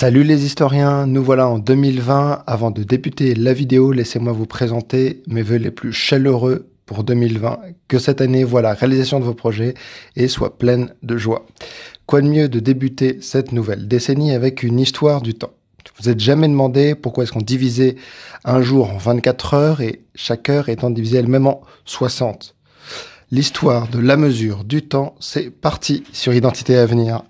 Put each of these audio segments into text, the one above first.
Salut les historiens, nous voilà en 2020. Avant de débuter la vidéo, laissez-moi vous présenter mes vœux les plus chaleureux pour 2020. Que cette année voit la réalisation de vos projets et soit pleine de joie. Quoi de mieux de débuter cette nouvelle décennie avec une histoire du temps. Vous êtes jamais demandé pourquoi est-ce qu'on divisait un jour en 24 heures et chaque heure étant divisée elle-même en 60. L'histoire de la mesure du temps, c'est parti sur Identité à venir.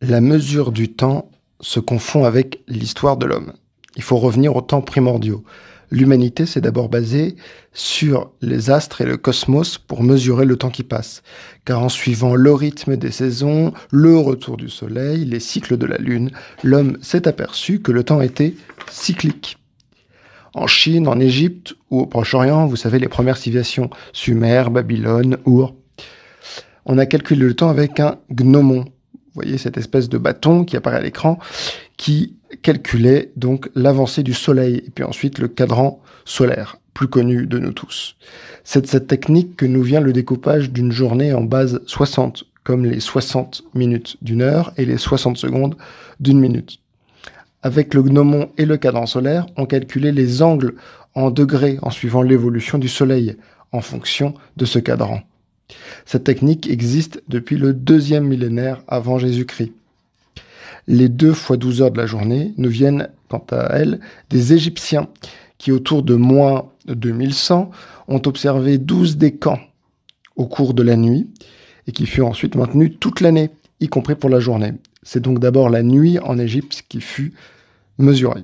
La mesure du temps se confond avec l'histoire de l'homme. Il faut revenir aux temps primordiaux. L'humanité s'est d'abord basée sur les astres et le cosmos pour mesurer le temps qui passe. Car en suivant le rythme des saisons, le retour du soleil, les cycles de la lune, l'homme s'est aperçu que le temps était cyclique. En Chine, en Égypte ou au Proche-Orient, vous savez, les premières civilisations, Sumer, Babylone, Our, on a calculé le temps avec un gnomon. Vous voyez cette espèce de bâton qui apparaît à l'écran, qui calculait donc l'avancée du soleil, et puis ensuite le cadran solaire, plus connu de nous tous. C'est de cette technique que nous vient le découpage d'une journée en base 60, comme les 60 minutes d'une heure et les 60 secondes d'une minute. Avec le gnomon et le cadran solaire, on calculait les angles en degrés en suivant l'évolution du soleil, en fonction de ce cadran. Cette technique existe depuis le 2e millénaire avant Jésus-Christ. Les 2 fois 12 heures de la journée nous viennent, quant à elles, des Égyptiens qui, autour de moins 2100, ont observé 12 décans au cours de la nuit et qui furent ensuite maintenus toute l'année, y compris pour la journée. C'est donc d'abord la nuit en Égypte qui fut mesurée.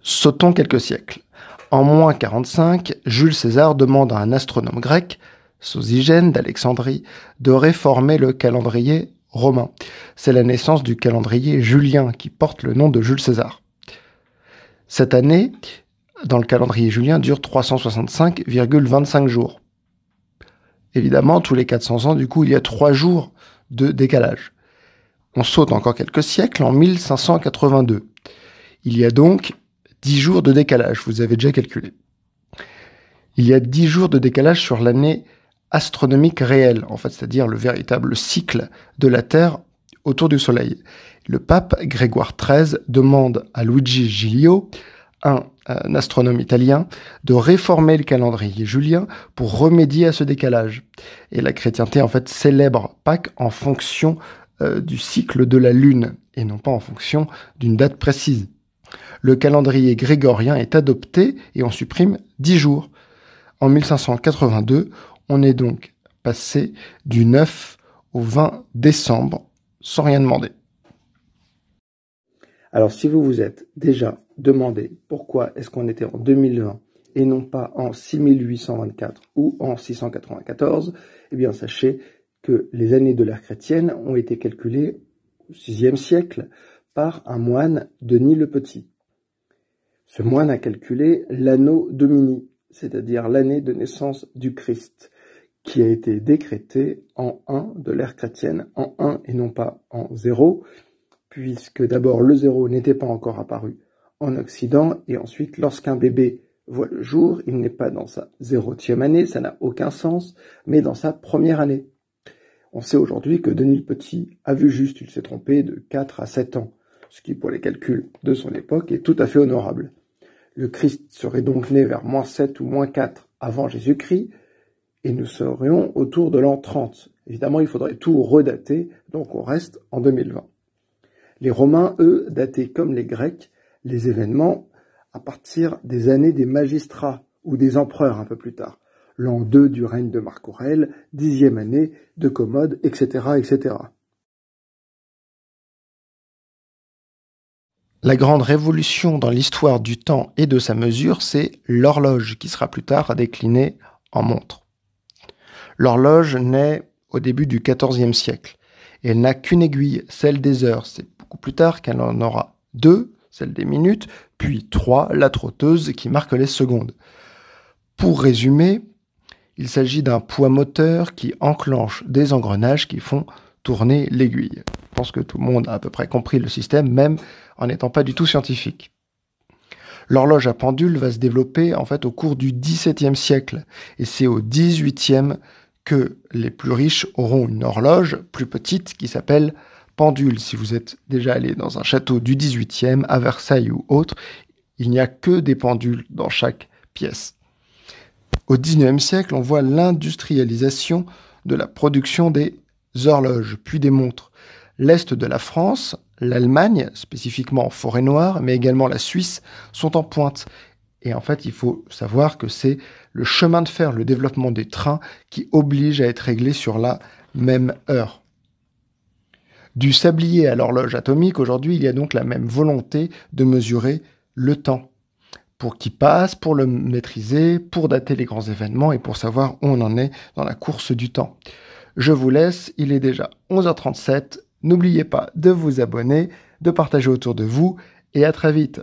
Sautons quelques siècles. En moins 45, Jules César demande à un astronome grec, Sosygène d'Alexandrie, de réformer le calendrier romain. C'est la naissance du calendrier julien qui porte le nom de Jules César. Cette année, dans le calendrier julien, dure 365,25 jours. Évidemment, tous les 400 ans, du coup, il y a 3 jours de décalage. On saute encore quelques siècles en 1582. Il y a donc 10 jours de décalage, vous avez déjà calculé. Il y a 10 jours de décalage sur l'année astronomique réelle, en fait, c'est-à-dire le véritable cycle de la Terre autour du Soleil. Le pape Grégoire XIII demande à Luigi Giglio, un astronome italien, de réformer le calendrier julien pour remédier à ce décalage. Et la chrétienté, en fait, célèbre Pâques en fonction du cycle de la Lune, et non pas en fonction d'une date précise. Le calendrier grégorien est adopté et on supprime 10 jours. En 1582, on est donc passé du 9 au 20 décembre sans rien demander. Alors si vous vous êtes déjà demandé pourquoi est-ce qu'on était en 2020 et non pas en 6824 ou en 694, eh bien sachez que les années de l'ère chrétienne ont été calculées au VIe siècle par un moine, Denis le Petit. Ce moine a calculé l'anno Domini, c'est-à-dire l'année de naissance du Christ, qui a été décrétée en 1 de l'ère chrétienne, en 1 et non pas en 0, puisque d'abord le 0 n'était pas encore apparu en Occident, et ensuite lorsqu'un bébé voit le jour, il n'est pas dans sa 0e année, ça n'a aucun sens, mais dans sa première année. On sait aujourd'hui que Denis le Petit a vu juste, il s'est trompé de 4 à 7 ans, ce qui pour les calculs de son époque est tout à fait honorable. Le Christ serait donc né vers moins 7 ou moins 4 avant Jésus-Christ, et nous serions autour de l'an 30. Évidemment, il faudrait tout redater, donc on reste en 2020. Les Romains, eux, dataient comme les Grecs les événements à partir des années des magistrats ou des empereurs un peu plus tard. L'an 2 du règne de Marc Aurèle, 10e année de Commode, etc., etc. La grande révolution dans l'histoire du temps et de sa mesure, c'est l'horloge, qui sera plus tard déclinée en montre. L'horloge naît au début du XIVe siècle, et elle n'a qu'une aiguille, celle des heures. C'est beaucoup plus tard qu'elle en aura 2, celle des minutes, puis 3, la trotteuse, qui marque les secondes. Pour résumer, il s'agit d'un poids moteur qui enclenche des engrenages qui font tourner l'aiguille. Je pense que tout le monde a à peu près compris le système, même en n'étant pas du tout scientifique. L'horloge à pendule va se développer en fait au cours du XVIIe siècle, et c'est au XVIIIe que les plus riches auront une horloge plus petite qui s'appelle pendule. Si vous êtes déjà allé dans un château du 18e, à Versailles ou autre, il n'y a que des pendules dans chaque pièce. Au 19e siècle, on voit l'industrialisation de la production des horloges, puis des montres. L'Est de la France, l'Allemagne, spécifiquement en Forêt-Noire, mais également la Suisse, sont en pointe. Et en fait, il faut savoir que c'est le chemin de fer, le développement des trains, qui oblige à être réglé sur la même heure. Du sablier à l'horloge atomique, aujourd'hui, il y a donc la même volonté de mesurer le temps. Pour qui passe, pour le maîtriser, pour dater les grands événements et pour savoir où on en est dans la course du temps. Je vous laisse, il est déjà 11h37. N'oubliez pas de vous abonner, de partager autour de vous et à très vite.